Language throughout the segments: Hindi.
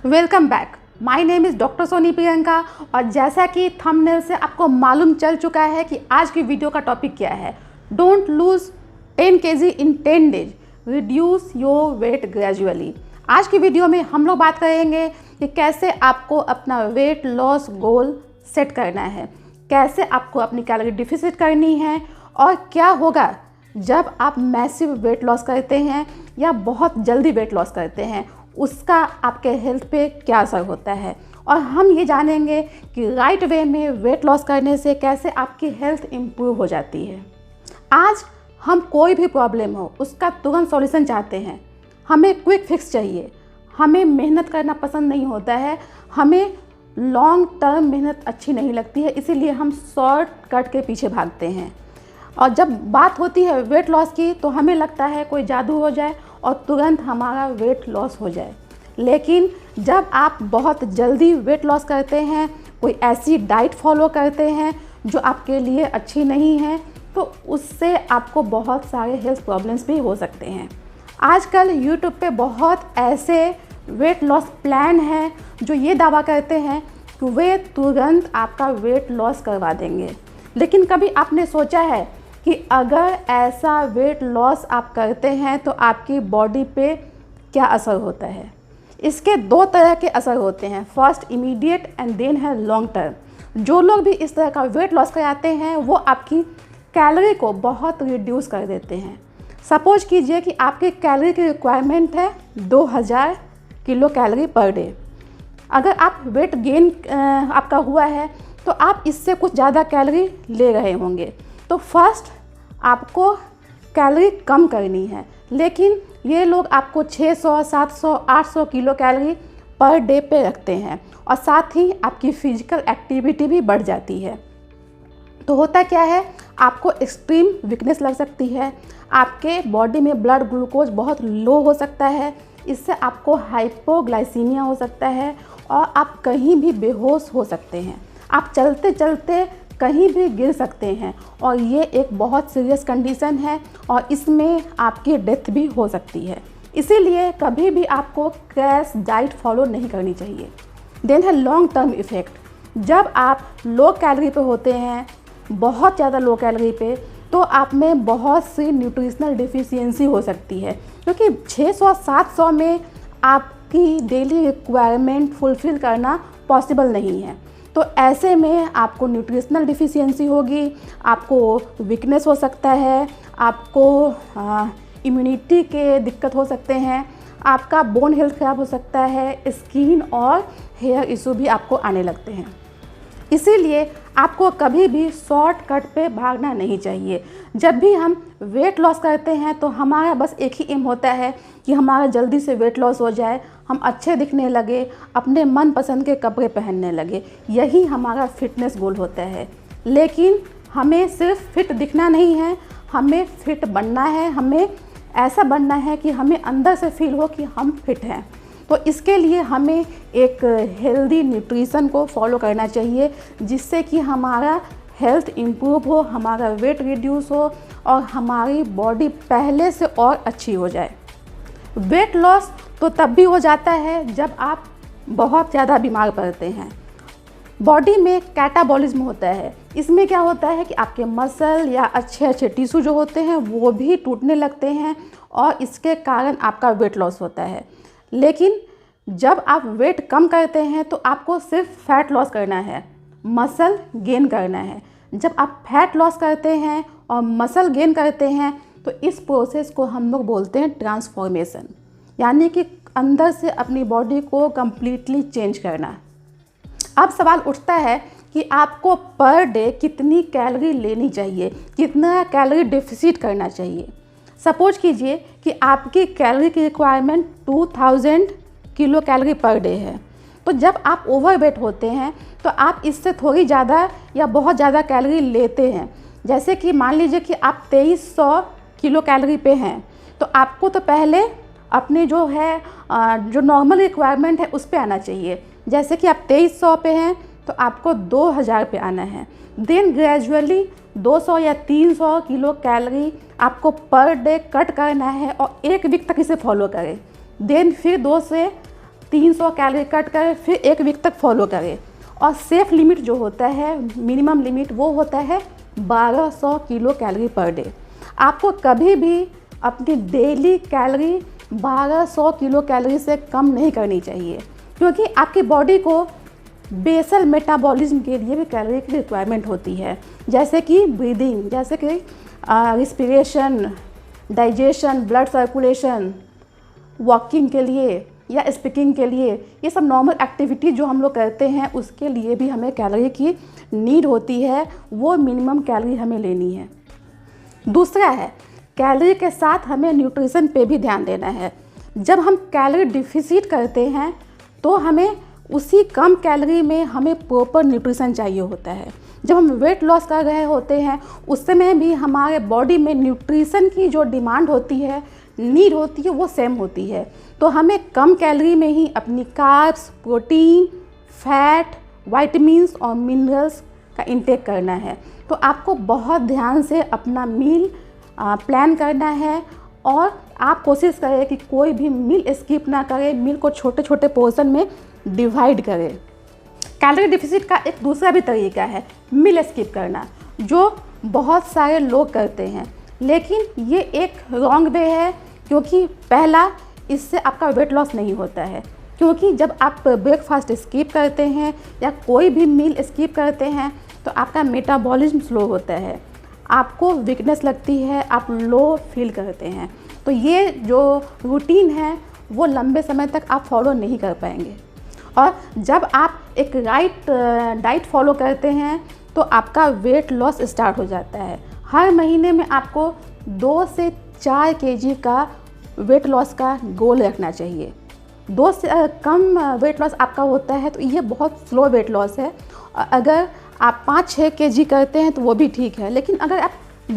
Welcome back. My name is doctor Soni Priyanka. और जैसा कि थंबनेल से आपको मालूम चल चुका है कि आज की वीडियो का टॉपिक क्या है। Don't lose 10 kg in 10 days, reduce your weight gradually. आज की वीडियो में हम लोग बात करेंगे कि कैसे आपको अपना वेट लॉस गोल सेट करना है, कैसे आपको अपनी कैलोरी डिफिसिट करनी है और क्या होगा जब आप मैसिव वेट लॉस करते हैं या बहुत जल्दी वेट लॉस करते हैं, उसका आपके हेल्थ पे क्या असर होता है। और हम ये जानेंगे कि राइट वे में वेट लॉस करने से कैसे आपकी हेल्थ इम्प्रूव हो जाती है। आज हम कोई भी प्रॉब्लम हो उसका तुरंत सॉल्यूशन चाहते हैं, हमें क्विक फिक्स चाहिए, हमें मेहनत करना पसंद नहीं होता है, हमें लॉन्ग टर्म मेहनत अच्छी नहीं लगती है, इसीलिए हम शॉर्ट कट के पीछे भागते हैं। और जब बात होती है वेट लॉस की तो हमें लगता है कोई जादू हो जाए और तुरंत हमारा वेट लॉस हो जाए। लेकिन जब आप बहुत जल्दी वेट लॉस करते हैं, कोई ऐसी डाइट फॉलो करते हैं जो आपके लिए अच्छी नहीं है, तो उससे आपको बहुत सारे हेल्थ प्रॉब्लम्स भी हो सकते हैं। आजकल यूट्यूब पे बहुत ऐसे वेट लॉस प्लान हैं जो ये दावा करते हैं कि वे तुरंत आपका वेट लॉस करवा देंगे। लेकिन कभी आपने सोचा है कि अगर ऐसा वेट लॉस आप करते हैं तो आपकी बॉडी पे क्या असर होता है? इसके दो तरह के असर होते हैं, फर्स्ट इमीडिएट एंड देन है लॉन्ग टर्म। जो लोग भी इस तरह का वेट लॉस कराते हैं वो आपकी कैलोरी को बहुत रिड्यूस कर देते हैं। सपोज कीजिए कि आपकी कैलोरी की रिक्वायरमेंट है 2000 किलो कैलोरी पर डे। अगर आप वेट गेन आपका हुआ है तो आप इससे कुछ ज़्यादा कैलोरी ले रहे होंगे, तो फर्स्ट आपको कैलोरी कम करनी है। लेकिन ये लोग आपको 600, 700, 800 किलो कैलोरी पर डे पे रखते हैं और साथ ही आपकी फिजिकल एक्टिविटी भी बढ़ जाती है। तो होता क्या है, आपको एक्सट्रीम वीकनेस लग सकती है, आपके बॉडी में ब्लड ग्लूकोज बहुत लो हो सकता है, इससे आपको हाइपोग्लाइसीमिया हो सकता है और आप कहीं भी बेहोश हो सकते हैं। आप चलते चलते कहीं भी गिर सकते हैं और ये एक बहुत सीरियस कंडीशन है और इसमें आपकी डेथ भी हो सकती है। इसीलिए कभी भी आपको क्रैश डाइट फॉलो नहीं करनी चाहिए। देन है लॉन्ग टर्म इफ़ेक्ट। जब आप लो कैलोरी पे होते हैं, बहुत ज़्यादा लो कैलोरी पे, तो आप में बहुत सी न्यूट्रिशनल डिफिशियंसी हो सकती है, क्योंकि 600-700 में आपकी डेली रिक्वायरमेंट फुलफ़िल करना पॉसिबल नहीं है। तो ऐसे में आपको न्यूट्रिशनल डिफिशियंसी होगी, आपको वीकनेस हो सकता है, आपको इम्यूनिटी के दिक्कत हो सकते हैं, आपका बोन हेल्थ ख़राब हो सकता है, स्किन और हेयर इशू भी आपको आने लगते हैं। इसीलिए आपको कभी भी शॉर्टकट पे भागना नहीं चाहिए। जब भी हम वेट लॉस करते हैं तो हमारा बस एक ही एम होता है कि हमारा जल्दी से वेट लॉस हो जाए, हम अच्छे दिखने लगे, अपने मनपसंद के कपड़े पहनने लगे, यही हमारा फिटनेस गोल होता है। लेकिन हमें सिर्फ फिट दिखना नहीं है, हमें फिट बनना है, हमें ऐसा बनना है कि हमें अंदर से फील हो कि हम फिट हैं। तो इसके लिए हमें एक हेल्दी न्यूट्रिशन को फॉलो करना चाहिए, जिससे कि हमारा हेल्थ इम्प्रूव हो, हमारा वेट रिड्यूस हो और हमारी बॉडी पहले से और अच्छी हो जाए। वेट लॉस तो तब भी हो जाता है जब आप बहुत ज़्यादा बीमार पड़ते हैं। बॉडी में कैटाबॉलिज्म होता है। इसमें क्या होता है कि आपके मसल या अच्छे अच्छे टिश्यू जो होते हैं वो भी टूटने लगते हैं और इसके कारण आपका वेट लॉस होता है। लेकिन जब आप वेट कम करते हैं तो आपको सिर्फ फैट लॉस करना है, मसल गेन करना है। जब आप फैट लॉस करते हैं और मसल गेन करते हैं तो इस प्रोसेस को हम लोग बोलते हैं ट्रांसफॉर्मेशन, यानी कि अंदर से अपनी बॉडी को कम्प्लीटली चेंज करना। अब सवाल उठता है कि आपको पर डे कितनी कैलोरी लेनी चाहिए, कितना कैलोरी डिफिसिट करना चाहिए। सपोज कीजिए कि आपकी कैलोरी की requirement 2000 kilo calorie per day है, तो जब आप ओवरवेट होते हैं तो आप इससे थोड़ी ज़्यादा या बहुत ज़्यादा कैलोरी लेते हैं। जैसे कि मान लीजिए कि आप 2300 किलो कैलोरी पे हैं, तो आपको तो पहले अपनी जो है जो नॉर्मल रिक्वायरमेंट है उस पे आना चाहिए। जैसे कि आप 2300 पे हैं तो आपको 2000 पे आना है। देन ग्रेजुअली 200 या 300 किलो कैलोरी आपको पर डे कट करना है और 1 वीक तक इसे फॉलो करें। देन फिर 2 से 300 कैलोरी कट करें, फिर 1 वीक तक फॉलो करें। और सेफ लिमिट जो होता है, मिनिमम लिमिट, वो होता है 1200 किलो कैलोरी पर डे। आपको कभी भी अपनी डेली कैलोरी 1200 किलो कैलोरी से कम नहीं करनी चाहिए, क्योंकि आपकी बॉडी को बेसल मेटाबॉलिज्म के लिए भी कैलोरी की रिक्वायरमेंट होती है, जैसे कि ब्रीदिंग, जैसे कि respiration, digestion, blood circulation, walking के लिए या स्पीकिंग के लिए, ये सब नॉर्मल एक्टिविटी जो हम लोग करते हैं उसके लिए भी हमें कैलोरी की नीड होती है। वो मिनिमम कैलोरी हमें लेनी है। दूसरा है, कैलोरी के साथ हमें न्यूट्रिशन पे भी ध्यान देना है। जब हम कैलोरी डिफिसिट करते हैं तो हमें उसी कम कैलोरी में हमें प्रॉपर न्यूट्रिशन चाहिए होता है। जब हम वेट लॉस कर रहे होते हैं उस समय भी हमारे बॉडी में न्यूट्रिशन की जो डिमांड होती है, नीड होती है, वो सेम होती है। तो हमें कम कैलोरी में ही अपनी कार्ब्स, प्रोटीन, फैट, विटामिन्स और मिनरल्स का इंटेक करना है। तो आपको बहुत ध्यान से अपना मील प्लान करना है और आप कोशिश करें कि कोई भी मील स्किप ना करें, मील को छोटे छोटे पोर्शन में डिवाइड करें। कैलोरी डिफिसिट का एक दूसरा भी तरीका है मील स्किप करना, जो बहुत सारे लोग करते हैं, लेकिन ये एक रॉन्ग वे है। क्योंकि पहला, इससे आपका वेट लॉस नहीं होता है, क्योंकि जब आप ब्रेकफास्ट स्किप करते हैं या कोई भी मील स्किप करते हैं तो आपका मेटाबॉलिज्म स्लो होता है, आपको वीकनेस लगती है, आप लो फील करते हैं। तो ये जो रूटीन है वो लंबे समय तक आप फॉलो नहीं कर पाएंगे। और जब आप एक राइट डाइट फॉलो करते हैं तो आपका वेट लॉस स्टार्ट हो जाता है। हर महीने में आपको 2 से 4 kg का वेट लॉस का गोल रखना चाहिए। 2 से कम वेट लॉस आपका होता है तो ये बहुत स्लो वेट लॉस है। अगर आप 5-6 kg करते हैं तो वो भी ठीक है, लेकिन अगर आप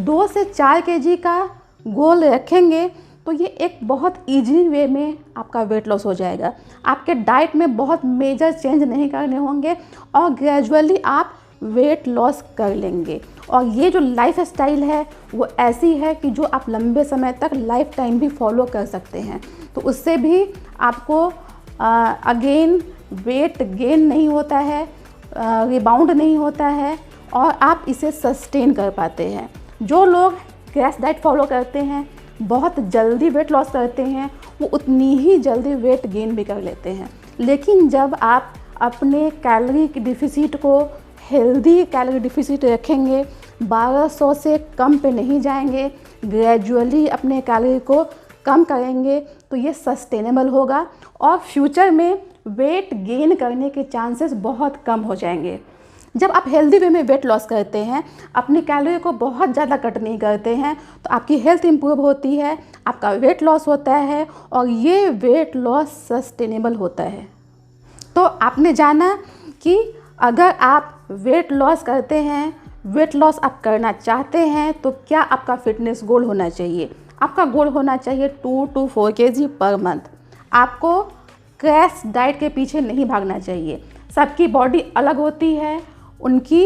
2 से 4 kg का गोल रखेंगे तो ये एक बहुत इजी वे में आपका वेट लॉस हो जाएगा। आपके डाइट में बहुत मेजर चेंज नहीं करने होंगे और ग्रेजुअली आप वेट लॉस कर लेंगे। और ये जो लाइफ स्टाइल है वो ऐसी है कि जो आप लंबे समय तक लाइफ टाइम भी फॉलो कर सकते हैं। तो उससे भी आपको अगेन वेट गेन नहीं होता है, रिबाउंड नहीं होता है और आप इसे सस्टेन कर पाते हैं। जो लोग क्रैश डाइट फॉलो करते हैं, बहुत जल्दी वेट लॉस करते हैं, वो उतनी ही जल्दी वेट गेन भी कर लेते हैं। लेकिन जब आप अपने कैलोरी की डिफिसिट को हेल्दी कैलोरी डिफिसिट रखेंगे, 1200 से कम पे नहीं जाएंगे, ग्रेजुअली अपने कैलोरी को कम करेंगे, तो ये सस्टेनेबल होगा और फ्यूचर में वेट गेन करने के चांसेस बहुत कम हो जाएंगे। जब आप हेल्दी वे में वेट लॉस करते हैं, अपनी कैलोरी को बहुत ज़्यादा कट नहीं करते हैं, तो आपकी हेल्थ इंप्रूव होती है, आपका वेट लॉस होता है और ये वेट लॉस सस्टेनेबल होता है। तो आपने जाना कि अगर आप वेट लॉस करते हैं, वेट लॉस आप करना चाहते हैं, तो क्या आपका फिटनेस गोल होना चाहिए। आपका गोल होना चाहिए 2 to 4 kg पर मंथ। आपको क्रैश डाइट के पीछे नहीं भागना चाहिए। सबकी बॉडी अलग होती है, उनकी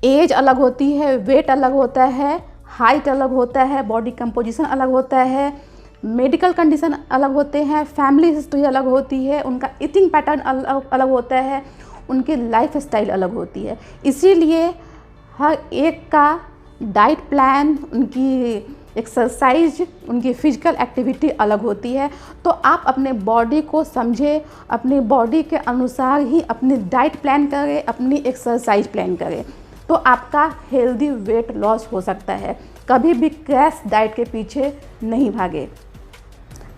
एज अलग होती है, वेट अलग होता है, हाइट अलग होता है, बॉडी कंपोजिशन अलग होता है, मेडिकल कंडीशन अलग होते हैं, फैमिली हिस्ट्री अलग होती है, उनका ईटिंग पैटर्न अलग होता है, उनकी लाइफ स्टाइल अलग होती है। इसीलिए हर एक का डाइट प्लान, उनकी एक्सरसाइज, उनकी फिजिकल एक्टिविटी अलग होती है। तो आप अपने बॉडी को समझें, अपनी बॉडी के अनुसार ही अपनी डाइट प्लान करें, अपनी एक्सरसाइज प्लान करें, तो आपका हेल्दी वेट लॉस हो सकता है। कभी भी क्रैश डाइट के पीछे नहीं भागे।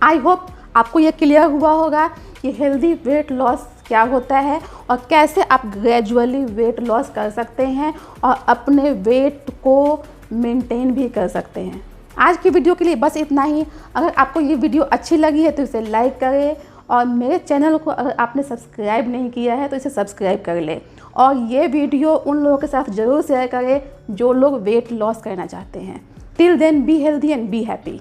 आई होप आपको ये क्लियर हुआ होगा कि हेल्दी वेट लॉस क्या होता है और कैसे आप ग्रेजुअली वेट लॉस कर सकते हैं और अपने वेट को मेंटेन भी कर सकते हैं। आज की वीडियो के लिए बस इतना ही। अगर आपको ये वीडियो अच्छी लगी है तो इसे लाइक करें और मेरे चैनल को अगर आपने सब्सक्राइब नहीं किया है तो इसे सब्सक्राइब कर लें और ये वीडियो उन लोगों के साथ ज़रूर शेयर करें जो लोग वेट लॉस करना चाहते हैं। Till then be healthy and be happy.